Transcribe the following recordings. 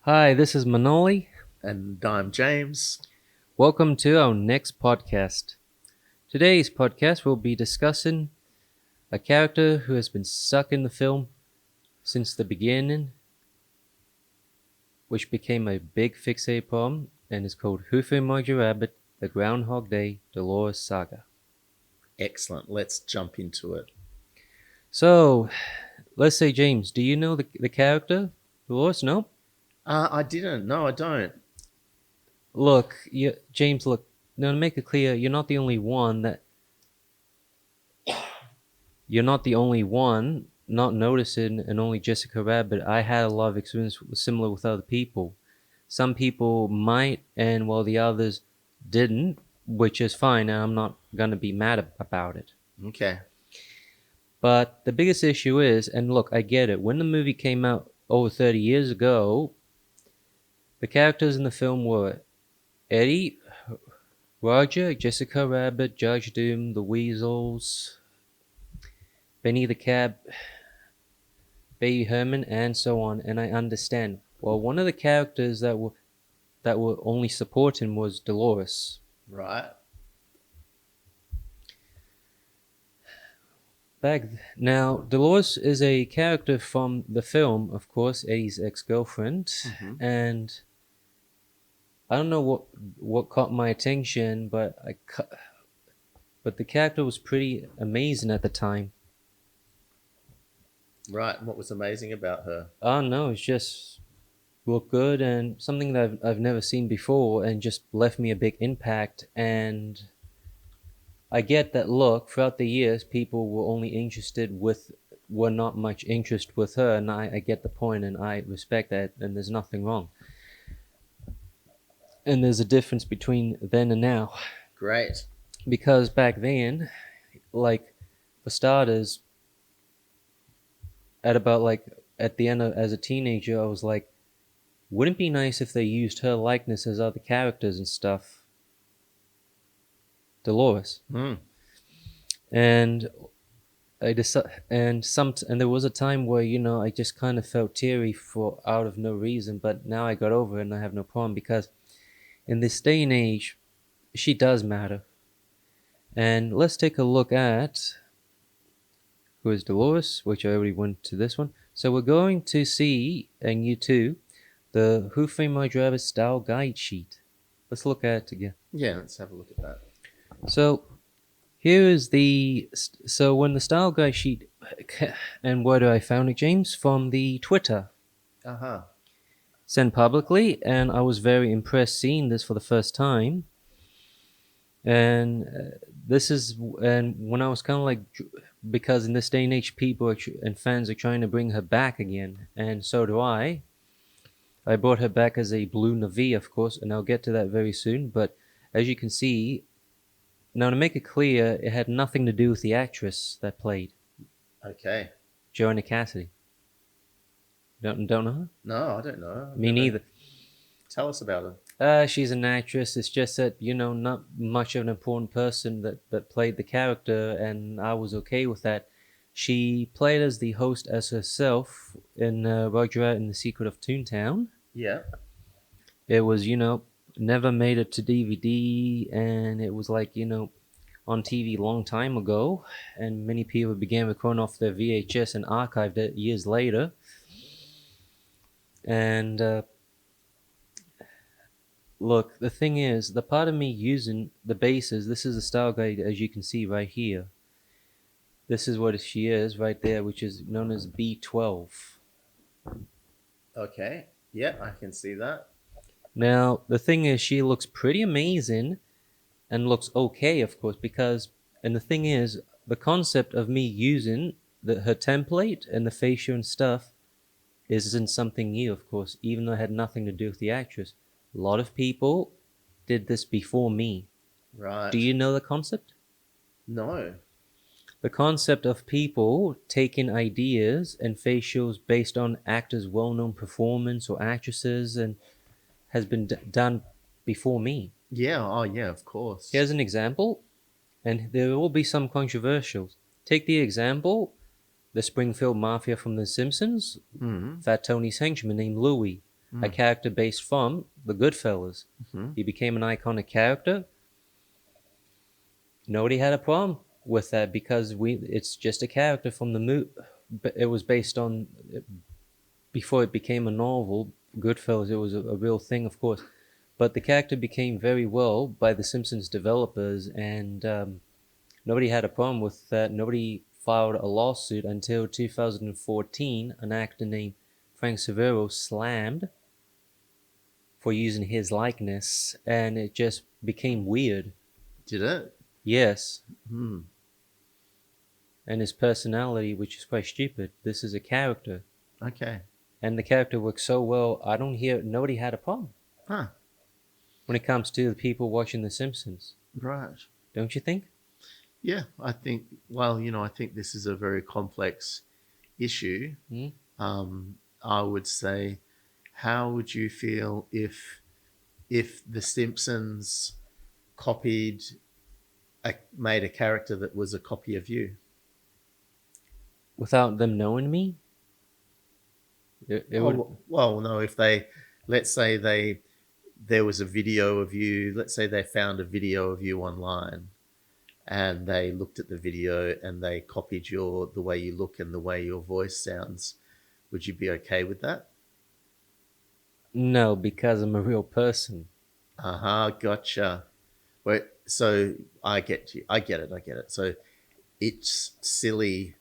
Hi, this is Manoli. And I'm James. Welcome to our next podcast. Today's podcast will be discussing a character who has been stuck in the film since the beginning, which became a big fixated problem, and is called Who Framed Roger Rabbit, the Groundhog Day, Dolores Saga. Excellent. Let's jump into it. So, let's say, James, do you know the character? Dolores? No? I didn't. No, I don't. Look, James, look, now to make it clear, you're not the only one not noticing, and only Jessica Rabbit. I had a lot of experience similar with other people. Some people might, and while the others didn't, which is fine, and I'm not gonna be mad about it. Okay. But the biggest issue is, and look, I get it. When the movie came out over 30 years ago, the characters in the film were Eddie, Roger, Jessica Rabbit, Judge Doom, the Weasels, Benny the Cab, Baby Herman, and so on, and I understand. Well, one of the characters that were only supporting was Dolores. Right. Now, Dolores is a character from the film, of course, Eddie's ex-girlfriend, Mm-hmm. and I don't know what caught my attention, but the character was pretty amazing at the time. Right. And what was amazing about her? I don't know, it's just looked good and something that I've never seen before, and just left me a big impact. And I get that. Look, throughout the years, people were not much interest with her, and I get the point, and I respect that, and there's nothing wrong. And there's a difference between then and now, Great. because back then, like for starters, at the end of, as a teenager, I was like, wouldn't it be nice if they used her likeness as other characters and stuff? Dolores. Mm. And I decided, and there was a time where I just kind of felt teary for out of no reason, but now I got over it and I have no problem, because in this day and age, she does matter. And let's take a look at who is Dolores, which I already went to this one. So we're going to see, and you too, the Who Framed My Driver style guide sheet. Let's look at it together. Yeah. Let's have a look at that. So so when the style guide sheet, and where do I found it, James? From the Twitter, Uh huh. sent publicly, and I was very impressed seeing this for the first time. And when I was kind of like, because in this day and age, and fans are trying to bring her back again, and so do I. I brought her back as a blue Navi, of course, and I'll get to that very soon. But as you can see, now to make it clear, it had nothing to do with the actress that played Okay. Joanna Cassidy. Don't know her? No, I don't know. I've Me never- neither. Tell us about her. She's an actress. It's just that, not much of an important person that played the character, and I was okay with that. She played as the host as herself in Roger Rabbit and the Secret of Toontown. Yeah. It was, never made it to DVD, and it was like, on TV a long time ago, and many people began recording off their VHS and archived it years later. And look, the thing is, the part of me using the bases, this is the style guide, as you can see right here. This is what she is right there, which is known as B12. Okay. Yeah, I can see that. Now, the thing is, she looks pretty amazing, and looks okay, of course, and the thing is, the concept of me using her template and the facial and stuff isn't something new, of course, even though it had nothing to do with the actress. A lot of people did this before me. Right. Do you know the concept? No. The concept of people taking ideas and facials based on actors' well-known performance or actresses, and has been done before me. Yeah. Oh, yeah. Of course. Here's an example, and there will be some controversials. Take the example, the Springfield Mafia from The Simpsons, Mm-hmm. Fat Tony's henchman named Louie. a character based from the Goodfellas. Mm-hmm. He became an iconic character. Nobody had a problem with that because it's just a character from the movie. It was based on before it became a novel. Goodfellas, it was a real thing, of course, but the character became very well by the Simpsons developers, and nobody had a problem with that. Nobody filed a lawsuit until 2014. An actor named Frank Severo slammed for using his likeness, and it just became weird. Did it? Yes, Hmm. and his personality, which is quite stupid. This is a character, Okay. and the character works so well. I don't hear nobody had a problem Huh. when it comes to the people watching The Simpsons. Right. Don't you think? Yeah, I think. Well, I think this is a very complex issue. Hmm? I would say, how would you feel if The Simpsons copied made a character that was a copy of you? Without them knowing me, it would. Well, no. If let's say there was a video of you. Let's say they found a video of you online, and they looked at the video and they copied the way you look and the way your voice sounds. Would you be okay with that? No, because I'm a real person. Gotcha. Well, so I get you. I get it. I get it. So it's silly.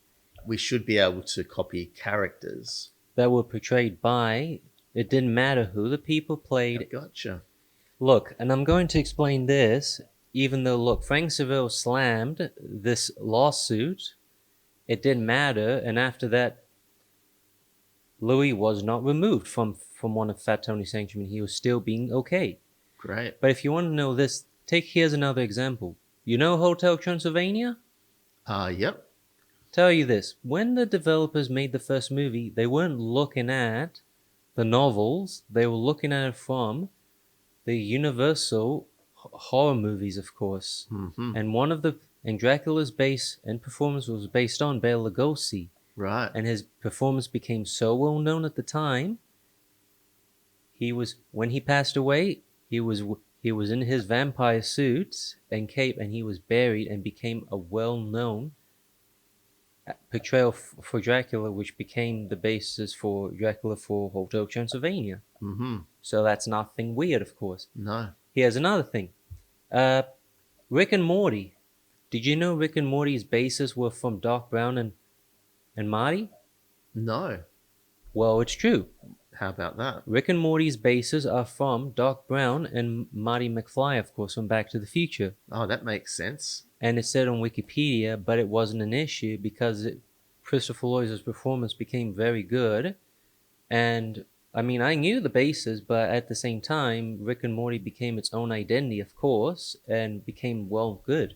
We should be able to copy characters. That were portrayed by. It didn't matter who the people played. Gotcha. Look, and I'm going to explain this, even though, look, Frank Seville slammed this lawsuit. It didn't matter, and after that, Louis was not removed from one of Fat Tony's sanctuary. He was still being okay. Great. But if you want to know this, here's another example. You know Hotel Transylvania? Yep. Tell you this, when the developers made the first movie, they weren't looking at the novels, they were looking at it from the Universal horror movies, of course. Mm-hmm. And Dracula's base and performance was based on Bela Lugosi. Right. And his performance became so well known at the time. When he passed away, he was in his vampire suit and cape, and he was buried and became a well-known portrayal for Dracula, which became the basis for Dracula for Hotel Transylvania. Mm-hmm. So that's nothing weird, of course. No. Here's another thing. Rick and Morty. Did you know Rick and Morty's bases were from Doc Brown and Marty? No. Well, it's true. How about that? Rick and Morty's bases are from Doc Brown and Marty McFly, of course, from Back to the Future. Oh, that makes sense. And it said on Wikipedia, but it wasn't an issue because Christopher Lloyd's performance became very good. And I mean, I knew the bases, but at the same time, Rick and Morty became its own identity, of course, and became well good.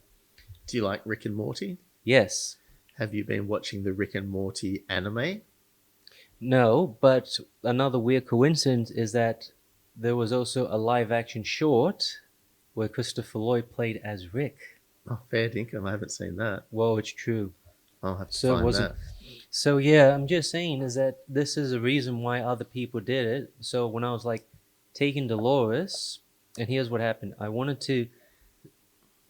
Do you like Rick and Morty? Yes. Have you been watching the Rick and Morty anime? No, but another weird coincidence is that there was also a live action short where Christopher Lloyd played as Rick. Oh, fair dinkum. I haven't seen that. Well, it's true. I'll have to So it find wasn't. that. So yeah, I'm just saying is that this is a reason why other people did it. So when I was like taking Dolores, and here's what happened. I wanted to,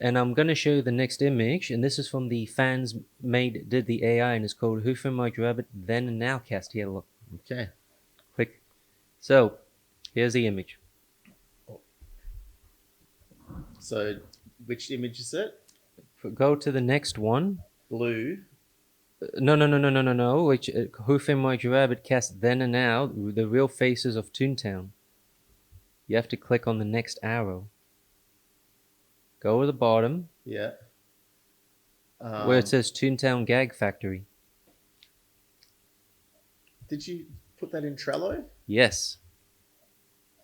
and I'm gonna show you the next image, and this is from the fans did the AI, and it's called Who Framed Roger Rabbit Then and Now cast. Here, look, Okay. quick. So here's the image. So, which image is it? Go to the next one. Blue. No. Which Who Framed Roger Rabbit cast Then and Now, the real faces of Toontown. You have to click on the next arrow. Go to the bottom Yeah. where it says Toontown Gag Factory. Did you put that in Trello? Yes.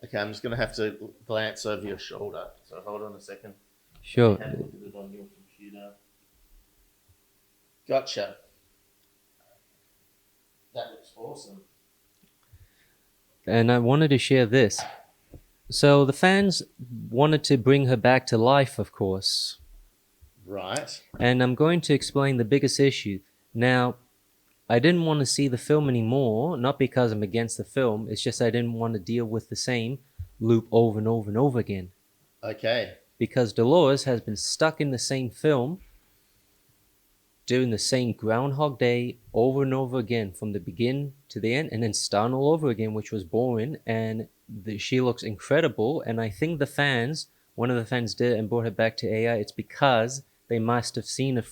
Okay, I'm just going to have to glance over your shoulder. So hold on a second. Sure. Have a look at it on your computer. Gotcha. That looks awesome. And I wanted to share this. So the fans wanted to bring her back to life, of course. Right. And I'm going to explain the biggest issue. Now, I didn't want to see the film anymore, not because I'm against the film, it's just I didn't want to deal with the same loop over and over and over again. Okay. Because Dolores has been stuck in the same film, doing the same Groundhog Day over and over again from the beginning to the end, and then starting all over again, which was boring. And she looks incredible. And I think one of the fans did and brought her back to AI. It's because they must have seen it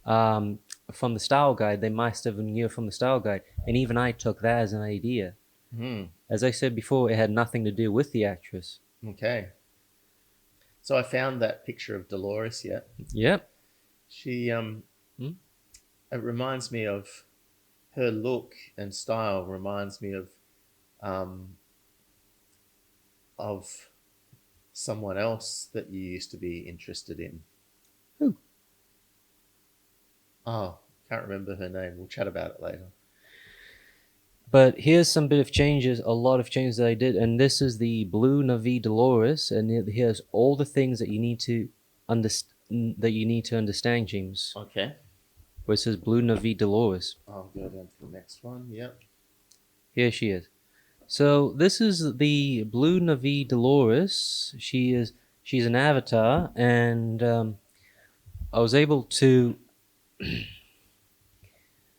um, from the style guide. They must have knew it from the style guide, and even I took that as an idea. Hmm. As I said before, it had nothing to do with the actress. Okay. So I found that picture of Dolores. Yeah. Yep. She Hmm? it reminds me of her look and style reminds me um of someone else that you used to be interested in. Who? Oh, can't remember her name. We'll chat about it later. But here's some bit of changes, a lot of changes that I did, and this is the Blue Navi Dolores, and here's all the things that you need to understand, James. Okay. Where it says Blue Navi Dolores. I'll go down to the next one. Yep. Here she is. So this is the Blue Navi Dolores. She's an avatar, and I was able to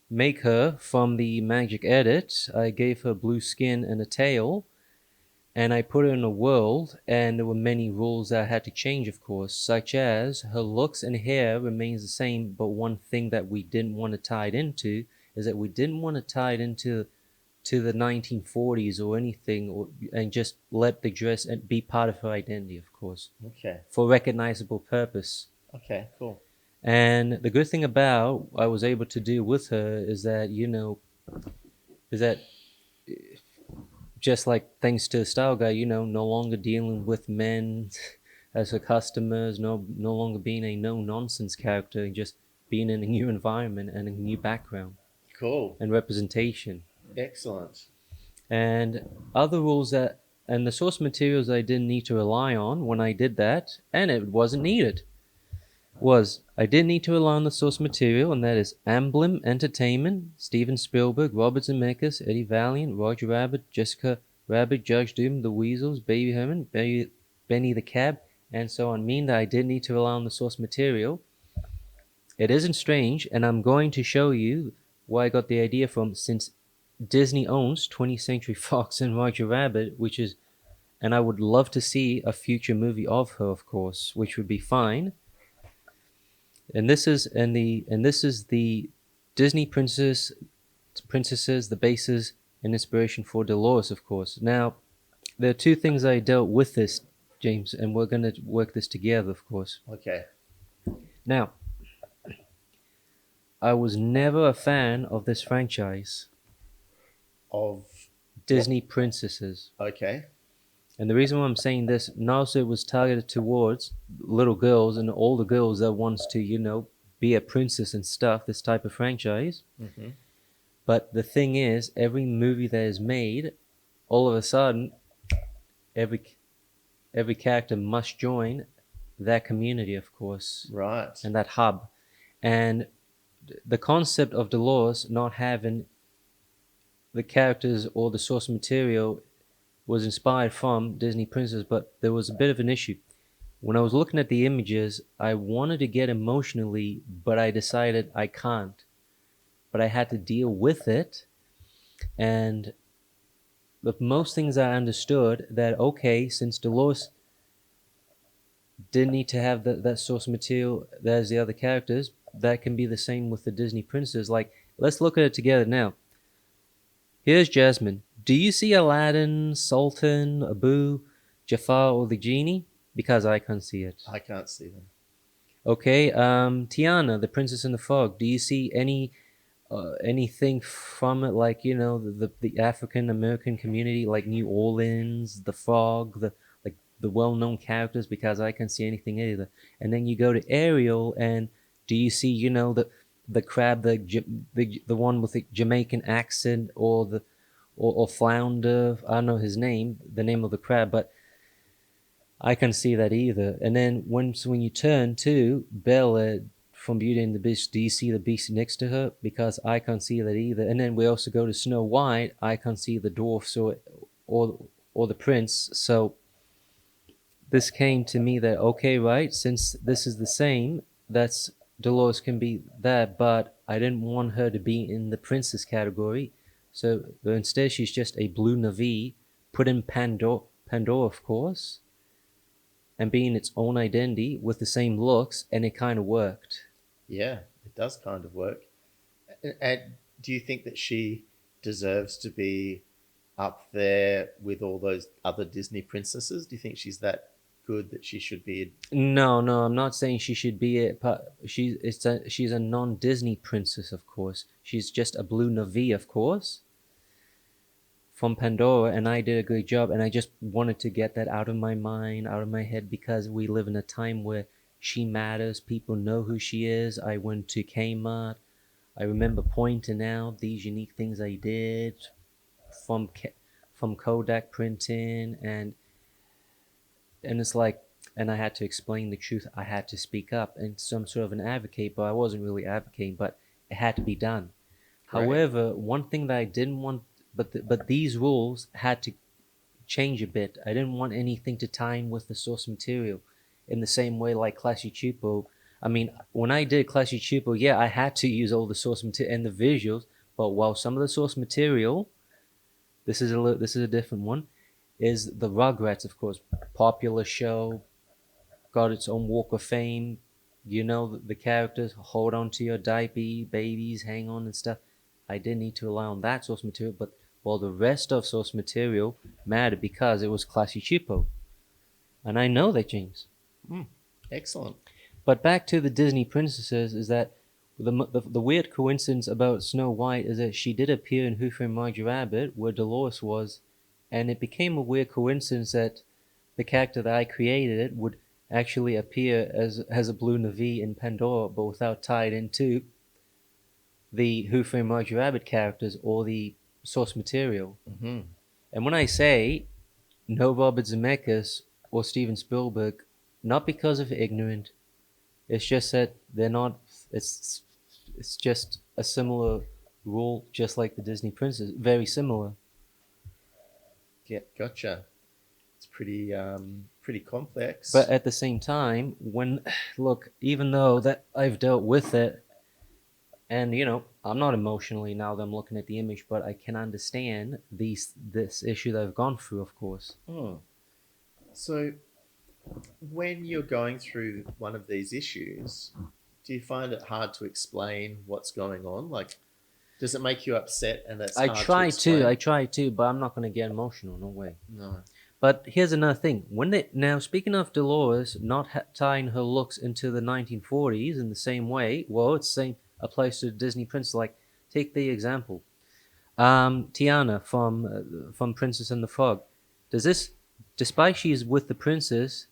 make her from the magic edit. I gave her blue skin and a tail, and I put her in a world, and there were many rules that I had to change, of course, such as her looks and hair remains the same, but one thing that we didn't want to tie it into is that we didn't want to tie it into the 1940s or anything, and just let the dress be part of her identity, of course, Okay. for recognizable purpose. Okay. Cool. And the good thing about I was able to do with her is that just like thanks to the style guy, no longer dealing with men as her customers, no longer being a no nonsense character, just being in a new environment and a new background Cool. and representation. Excellent. And other rules that and the source materials I didn't need to rely on when I did that, and it wasn't needed, was I didn't need to rely on the source material, and that is Amblin Entertainment, Steven Spielberg, Robert Zemeckis, Eddie Valiant, Roger Rabbit, Jessica Rabbit, Judge Doom, The Weasels, Baby Herman, Benny the Cab, and so on. Mean that I didn't need to rely on the source material. It isn't strange, and I'm going to show you where I got the idea from, since Disney owns 20th Century Fox and Roger Rabbit, and I would love to see a future movie of her, of course, which would be fine. And this is the Disney princesses, the basis and inspiration for Dolores, of course. Now, there are two things I dealt with this, James, and we're going to work this together, of course. Okay. Now, I was never a fan of this franchise, Of Disney princesses. okay. And the reason why I'm saying this, not it was targeted towards little girls and older girls that wants to, be a princess and stuff, this type of franchise. Mm-hmm. But the thing is, every movie that is made, all of a sudden, every every character must join that community, of course, Right. and that hub. And the concept of Dolores not having the characters or the source material was inspired from Disney Princess, but there was a bit of an issue. When I was looking at the images, I wanted to get emotionally, but I decided I can't. But I had to deal with it. And with most things I understood that, okay, since Dolores didn't need to have that source material as the other characters, that can be the same with the Disney princesses. Like, let's look at it together now. Here's Jasmine. Do you see Aladdin, Sultan, Abu, Jafar, or the genie? Because I can't see it. I can't see them. Okay, Tiana, the Princess in the Fog. Do you see anything from it, like the African American community, like New Orleans, the Frog, the well-known characters? Because I can't see anything either. And then you go to Ariel, and do you see the crab, the one with the Jamaican accent, or Flounder? I don't know the name of the crab, but I can't see that either. And then when you turn to Bella from Beauty and the Beast, do you see the beast next to her? Because I can't see that either. And then we also go to Snow White. I can't see the dwarfs or or the prince. So this came to me that okay, right? Since this is the same, that's Dolores can be that, but I didn't want her to be in the princess category. So instead, she's just a blue Navi, put in Pandora, of course, and being its own identity with the same looks, and it kind of worked. Yeah, it does kind of work. And do you think that she deserves to be up there with all those other Disney princesses? Do you think she's that good that she should be? No, no, I'm not saying she should be it, but she's a non-Disney princess, of course. She's just a blue Navi, of course, from Pandora, and I did a great job, and I just wanted to get that out of my mind, out of my head, because we live in a time where she matters. People know who she is. I went to Kmart. I remember pointing out these unique things I did from from Kodak printing, and it's like, and I had to explain the truth. I had to speak up and some sort of an advocate, but I wasn't really advocating, but it had to be done. Great. However, one thing that I didn't want, but these rules had to change a bit. I didn't want anything to tie in with the source material in the same way like Classy Chupo. I mean, when I did Classy Chupo, yeah, I had to use all the source material and the visuals, but while some of the source material, this is a different one, is the Rugrats, of course, popular show, got its own Walk of Fame. You know the characters, hold on to your diaper, babies, hang on and stuff. I didn't need to rely on that source material, but well, the rest of source material mattered because it was classy cheapo. And I know that, James. Mm, excellent. But back to the Disney princesses is that the weird coincidence about Snow White is that she did appear in Who Framed Roger Rabbit, where Dolores was, and it became a weird coincidence that the character that I created would actually appear as a blue Navi in Pandora, but without tied into the Who Framed Roger Rabbit characters or the source material. Mm-hmm. And when I say no Robert Zemeckis or Steven Spielberg, not because of ignorant, it's just that they're not. It's it's just a similar rule, just like the Disney princess, very similar. Yeah, gotcha. It's pretty But complex. at the same time, when look, even though that I've dealt with it, and I'm not emotionally now that I'm looking at the image, but I can understand this issue that I've gone through, of course. Oh, so when you're going through one of these issues, do you find it hard to explain what's going on? Like, does it make you upset and that's hard to I explain? try to, but I'm not going to get emotional, no way. No. But here's another thing. Now speaking of Dolores not tying her looks into the 1940s in the same way, well, it's same applies to Disney princess. Like, take the example, Tiana from Princess and the Frog. Does this, despite she's with the princess,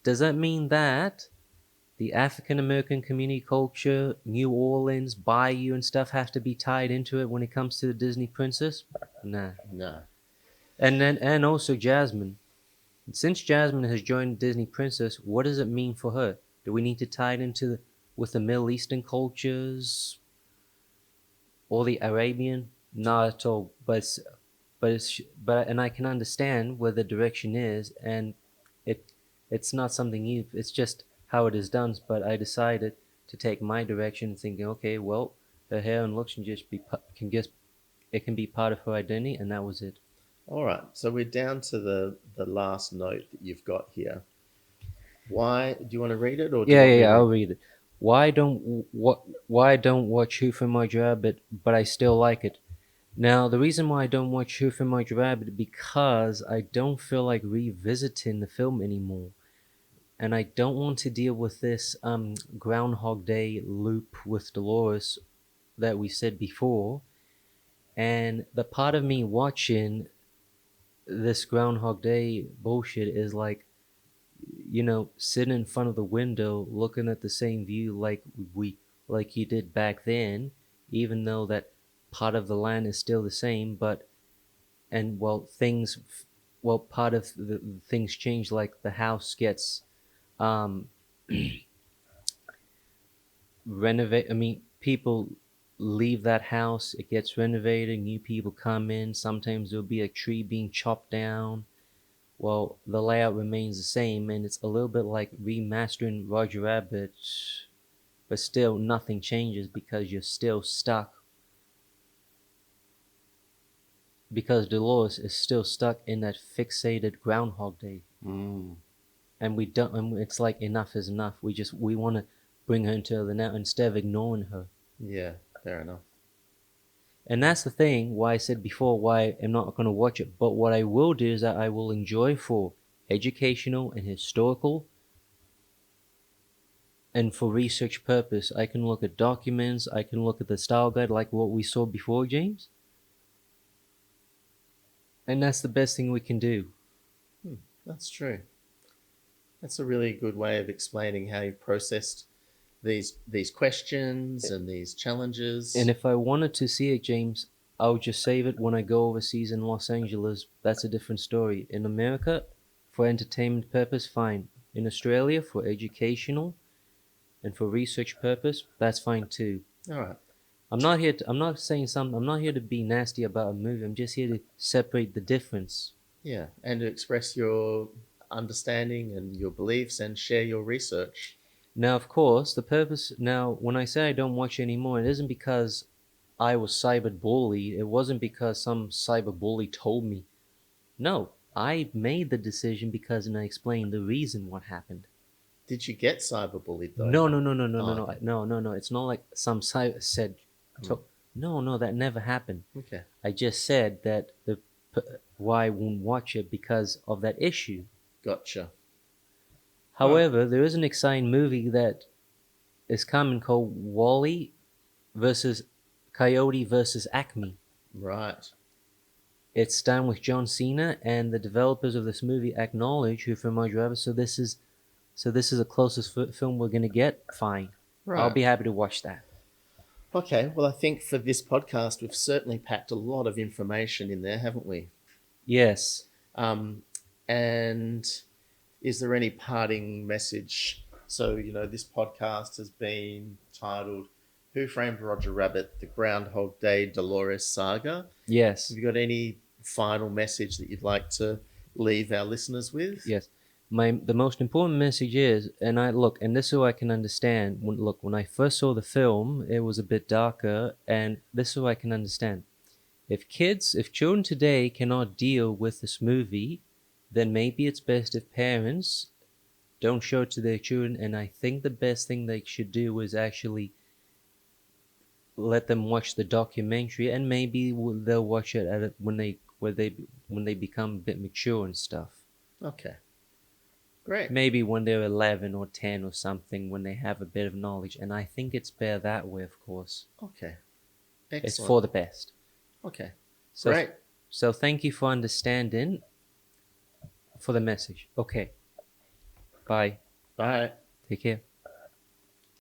does that mean that the African American community culture, New Orleans, Bayou, and stuff have to be tied into it when it comes to the Disney princess? Nah. No. And also Jasmine. Since Jasmine has joined Disney Princess, what does it mean for her? Do we need to tie it with the Middle Eastern cultures or the Arabian? Not at all. And I can understand where the direction is, and it it's not something new. It's just how it is done. But I decided to take my direction, thinking, okay, well, her hair and looks can just it can be part of her identity, and that was it. All right. So we're down to the last note that you've got here. Why do you want to read it or do you want me to Yeah. read I'll it? read it. Why don't watch Who Framed Roger Rabbit, but I still like it. Now, the reason why I don't watch Who Framed Roger Rabbit because I don't feel like revisiting the film anymore, and I don't want to deal with this Groundhog Day loop with Dolores that we said before. And the part of me watching this Groundhog Day bullshit is like, sitting in front of the window looking at the same view we like you did back then, even though that part of the land is still the same, but and part of the things change, like the house gets um renovate. I mean, people leave that house, it gets renovated, new people come in. Sometimes there'll be a tree being chopped down. Well, the layout remains the same, and it's a little bit like remastering Roger Rabbit, but still nothing changes because you're still stuck. Because Dolores is still stuck in that fixated Groundhog Day, Mm. and we don't. And it's like enough is enough. We want to bring her into the now instead of ignoring her. Yeah, fair enough. And that's the thing why I said before why I'm not going to watch it. But what I will do is that I will enjoy for educational and historical and for research purpose. I can look at documents, I can look at the style guide like what we saw before, James. And that's the best thing we can do. That's true. That's a really good way of explaining how you've processed these questions and these And challenges. if I wanted to see it, James, I'll just save it when I go overseas in Los Angeles. That's a different story. In America, for entertainment purpose, fine. In Australia, for educational and for research purpose, that's fine too. All right. I'm not saying something. I'm not here to be nasty about a movie. I'm just here to separate the difference. Yeah, and to express your understanding and your beliefs and share your research. Now, of course, the purpose. Now, when I say I don't watch it anymore, it isn't because I was cyberbullied. It wasn't because some cyberbully told me. No, I made the decision because, and I explained the reason what happened. Did you get cyberbullied though? No, no, no, no, no, Oh, no, no, okay. no, no, no. It's not like some cyber said. Mm. No, no, that never happened. Okay. I just said that why I won't watch it because of that issue. Gotcha. All right. However, there is an exciting movie that is coming called Wally versus Coyote versus Acme. Right. It's done with John Cena, and the developers of this movie acknowledge who from my driver. So this is the closest film we're gonna get. Fine, I'll Right. be happy to watch that. Okay. Well, I think for this podcast, we've certainly packed a lot of information in there, haven't we? Yes. Um, and is there any parting message? So, this podcast has been titled Who Framed Roger Rabbit? The Groundhog Day Dolores Saga. Yes. Have you got any final message that you'd like to leave our listeners with? Yes. The most important message is, and I look, and this is so I can understand. When I first saw the film, it was a bit darker, and this is so I can understand. If children today cannot deal with this movie, then maybe it's best if parents don't show it to their children. And I think the best thing they should do is actually let them watch the documentary, and maybe they'll watch it when they become a bit mature and stuff. Okay. Great. Maybe when they're 11 or 10 or something, when they have a bit of knowledge. And I think it's better that way, of course. Okay. It's Excellent. for the best. Okay. So, Great. so thank you for understanding for the message. Okay. Bye. Bye. Take care.